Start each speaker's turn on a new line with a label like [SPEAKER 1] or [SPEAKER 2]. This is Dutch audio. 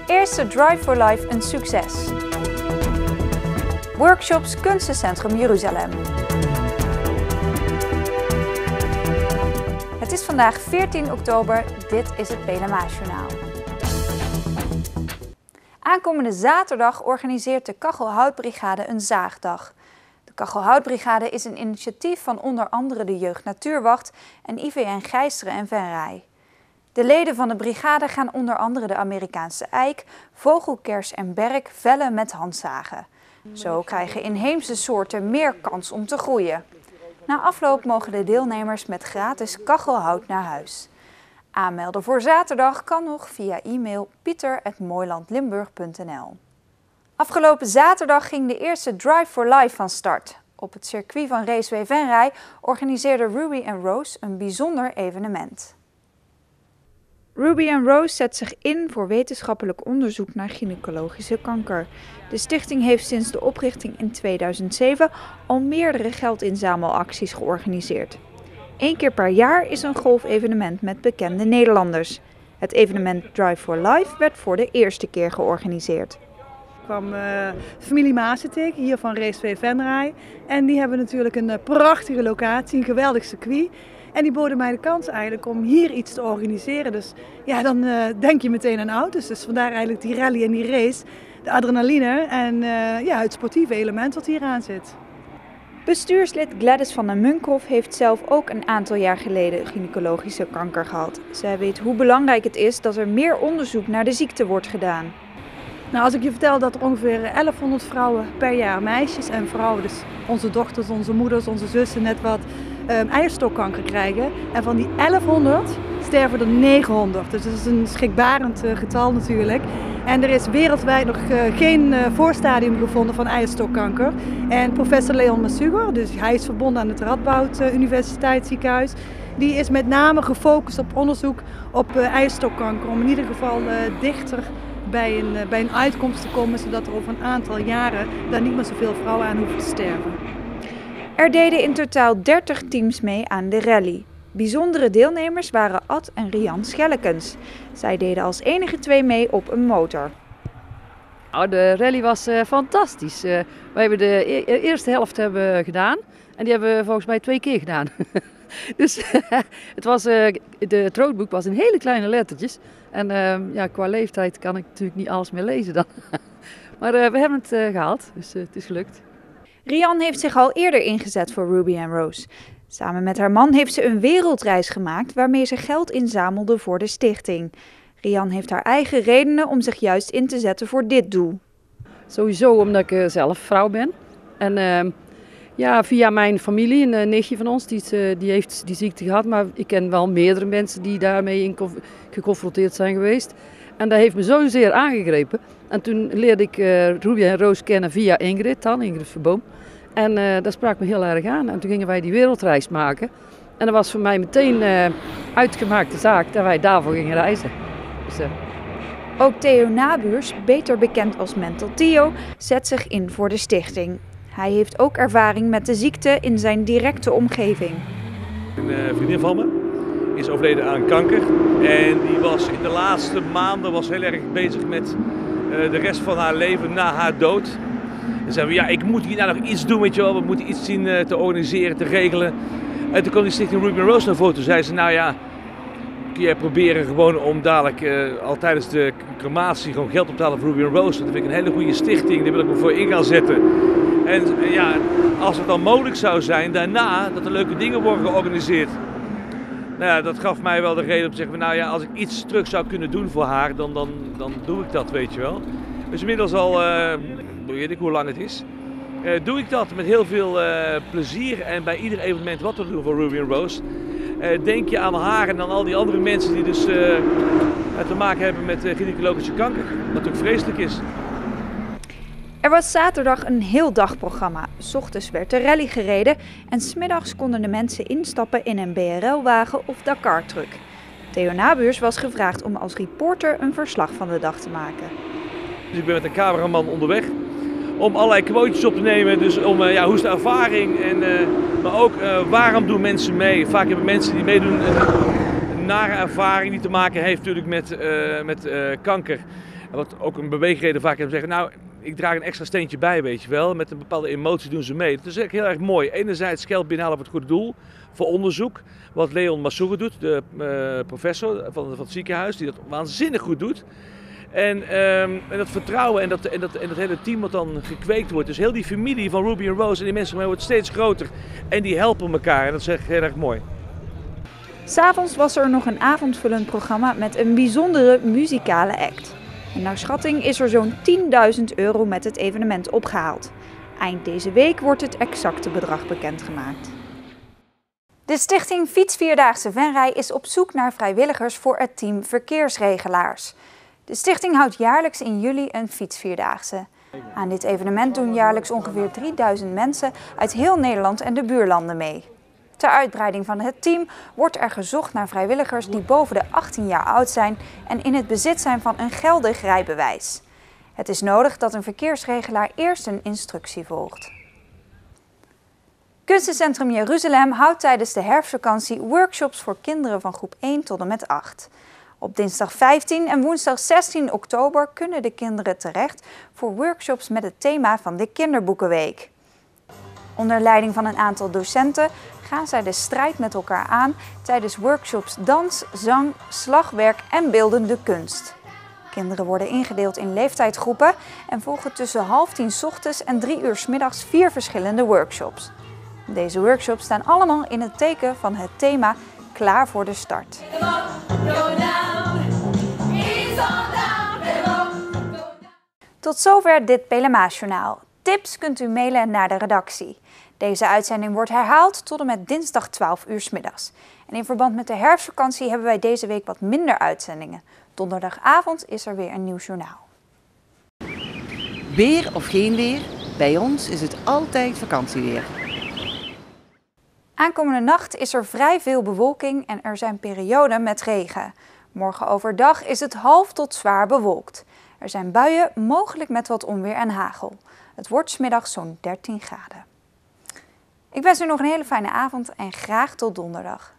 [SPEAKER 1] Eerste Drive for Life een succes. Workshops Kunstencentrum Jeruzalem. Het is vandaag 14 oktober, dit is het PLMA-journaal. Aankomende zaterdag organiseert de Kachelhoutbrigade een zaagdag. De Kachelhoutbrigade is een initiatief van onder andere de Jeugd Natuurwacht en IVN Gijsteren en Venray. De leden van de brigade gaan onder andere de Amerikaanse eik, vogelkers en berk vellen met handzagen. Zo krijgen inheemse soorten meer kans om te groeien. Na afloop mogen de deelnemers met gratis kachelhout naar huis. Aanmelden voor zaterdag kan nog via e-mail pieter@mooilandlimburg.nl. Afgelopen zaterdag ging de eerste Drive for Life van start. Op het circuit van Raceway Venray organiseerde Ruby & Rose een bijzonder evenement. Ruby & Rose zet zich in voor wetenschappelijk onderzoek naar gynaecologische kanker. De stichting heeft sinds de oprichting in 2007 al meerdere geldinzamelacties georganiseerd. 1 keer per jaar is een golfevenement met bekende Nederlanders. Het evenement Drive for Life werd voor de eerste keer georganiseerd.
[SPEAKER 2] Ik kwam familie Maassen tegen, hier van Raceway Venray. En die hebben natuurlijk een prachtige locatie, een geweldig circuit. En die boden mij de kans eigenlijk om hier iets te organiseren. Dus ja, dan denk je meteen aan auto's. Dus vandaar eigenlijk die rally en die race, de adrenaline en het sportieve element wat hier aan zit.
[SPEAKER 1] Bestuurslid Gladys van der Munkhoff heeft zelf ook een aantal jaar geleden gynaecologische kanker gehad. Zij weet hoe belangrijk het is dat er meer onderzoek naar de ziekte wordt gedaan.
[SPEAKER 2] Nou, als ik je vertel dat er ongeveer 1100 vrouwen per jaar, meisjes en vrouwen, dus onze dochters, onze moeders, onze zussen, net wat, eierstokkanker krijgen. En van die 1100 sterven er 900. Dus dat is een schrikbarend getal natuurlijk. En er is wereldwijd nog geen voorstadium gevonden van eierstokkanker. En professor Leon Massuger, dus hij is verbonden aan het Radboud Universiteitsziekenhuis, die is met name gefocust op onderzoek op eierstokkanker. Om in ieder geval dichter bij een uitkomst te komen, zodat er over een aantal jaren daar niet meer zoveel vrouwen aan hoeven te sterven.
[SPEAKER 1] Er deden in totaal 30 teams mee aan de rally. Bijzondere deelnemers waren Ad en Rian Schellekens. Zij deden als enige 2 mee op een motor.
[SPEAKER 3] Nou, de rally was fantastisch. Wij hebben de eerste helft gedaan en die hebben we volgens mij 2 keer gedaan. Dus het roadbook was in hele kleine lettertjes. En qua leeftijd kan ik natuurlijk niet alles meer lezen dan. Maar we hebben het gehaald, dus het is gelukt.
[SPEAKER 1] Rian heeft zich al eerder ingezet voor Ruby & Rose. Samen met haar man heeft ze een wereldreis gemaakt waarmee ze geld inzamelde voor de stichting. Rian heeft haar eigen redenen om zich juist in te zetten voor dit doel.
[SPEAKER 3] Sowieso omdat ik zelf vrouw ben. En via mijn familie, een nichtje van ons, die heeft die ziekte gehad. Maar ik ken wel meerdere mensen die daarmee geconfronteerd zijn geweest. En dat heeft me zozeer aangegrepen. En toen leerde ik Ruby & Rose kennen via Ingrid Verboom. En dat sprak me heel erg aan. En toen gingen wij die wereldreis maken. En dat was voor mij meteen uitgemaakte zaak dat wij daarvoor gingen reizen. Dus,
[SPEAKER 1] Ook Theo Nabuurs, beter bekend als Mental Theo, zet zich in voor de stichting. Hij heeft ook ervaring met de ziekte in zijn directe omgeving.
[SPEAKER 4] Een vriendin van me is overleden aan kanker. En die was in de laatste maanden heel erg bezig met de rest van haar leven na haar dood. En zeiden we, ik moet hier nou nog iets doen, weet je wel. We moeten iets zien te organiseren, te regelen. En toen kwam die stichting Ruby & Rose naar voren. Toen zei ze, kun jij proberen gewoon om dadelijk al tijdens de crematie gewoon geld op te halen voor Ruby & Rose. Dat vind ik een hele goede stichting, daar wil ik me voor in gaan zetten. En als het dan mogelijk zou zijn, daarna dat er leuke dingen worden georganiseerd. Nou ja, dat gaf mij wel de reden om te zeggen, als ik iets terug zou kunnen doen voor haar, dan doe ik dat, weet je wel. Dus inmiddels al, weet ik hoe lang het is, doe ik dat met heel veel plezier en bij ieder evenement wat we doen voor Ruby & Rose. Denk je aan haar en aan al die andere mensen die dus te maken hebben met gynaecologische kanker, wat natuurlijk vreselijk is.
[SPEAKER 1] Er was zaterdag een heel dagprogramma. 's Ochtends werd de rally gereden en 's middags konden de mensen instappen in een BRL-wagen of Dakar-truck. Theo Nabuurs was gevraagd om als reporter een verslag van de dag te maken.
[SPEAKER 4] Dus ik ben met een cameraman onderweg om allerlei quotejes op te nemen. Dus om hoe is de ervaring en maar ook waarom doen mensen mee. Vaak hebben mensen die meedoen een nare ervaring die te maken heeft natuurlijk met kanker. Wat ook een beweegreden vaak hebben zeggen, nou, ik draag een extra steentje bij, weet je wel. Met een bepaalde emotie doen ze mee. Dat is eigenlijk heel erg mooi. Enerzijds geld binnenhalen voor het goede doel, voor onderzoek. Wat Leon Massoure doet, de professor van het ziekenhuis, die dat waanzinnig goed doet. En dat vertrouwen en dat hele team wat dan gekweekt wordt. Dus heel die familie van Ruby en Rose en die mensen wordt steeds groter. En die helpen elkaar en dat is echt heel erg mooi.
[SPEAKER 1] 'S Avonds was er nog een avondvullend programma met een bijzondere muzikale act. En naar schatting is er zo'n €10.000 met het evenement opgehaald. Eind deze week wordt het exacte bedrag bekendgemaakt. De stichting Fietsvierdaagse Venray is op zoek naar vrijwilligers voor het team Verkeersregelaars. De stichting houdt jaarlijks in juli een fietsvierdaagse. Aan dit evenement doen jaarlijks ongeveer 3000 mensen uit heel Nederland en de buurlanden mee. Ter uitbreiding van het team wordt er gezocht naar vrijwilligers die boven de 18 jaar oud zijn en in het bezit zijn van een geldig rijbewijs. Het is nodig dat een verkeersregelaar eerst een instructie volgt. Kunstencentrum Jeruzalem houdt tijdens de herfstvakantie workshops voor kinderen van groep 1 tot en met 8. Op dinsdag 15 en woensdag 16 oktober kunnen de kinderen terecht voor workshops met het thema van de Kinderboekenweek. Onder leiding van een aantal docenten gaan zij de strijd met elkaar aan tijdens workshops dans, zang, slagwerk en beeldende kunst. Kinderen worden ingedeeld in leeftijdsgroepen en volgen tussen 9:30 's ochtends en 3 uur 's middags 4 verschillende workshops. Deze workshops staan allemaal in het teken van het thema Klaar voor de start. Tot zover dit Pelemaasjournaal. Tips kunt u mailen naar de redactie. Deze uitzending wordt herhaald tot en met dinsdag 12 uur 's middags. En in verband met de herfstvakantie hebben wij deze week wat minder uitzendingen. Donderdagavond is er weer een nieuw journaal.
[SPEAKER 5] Weer of geen weer, bij ons is het altijd vakantieweer.
[SPEAKER 1] Aankomende nacht is er vrij veel bewolking en er zijn perioden met regen. Morgen overdag is het half tot zwaar bewolkt. Er zijn buien, mogelijk met wat onweer en hagel. Het wordt 's middags zo'n 13 graden. Ik wens u nog een hele fijne avond en graag tot donderdag.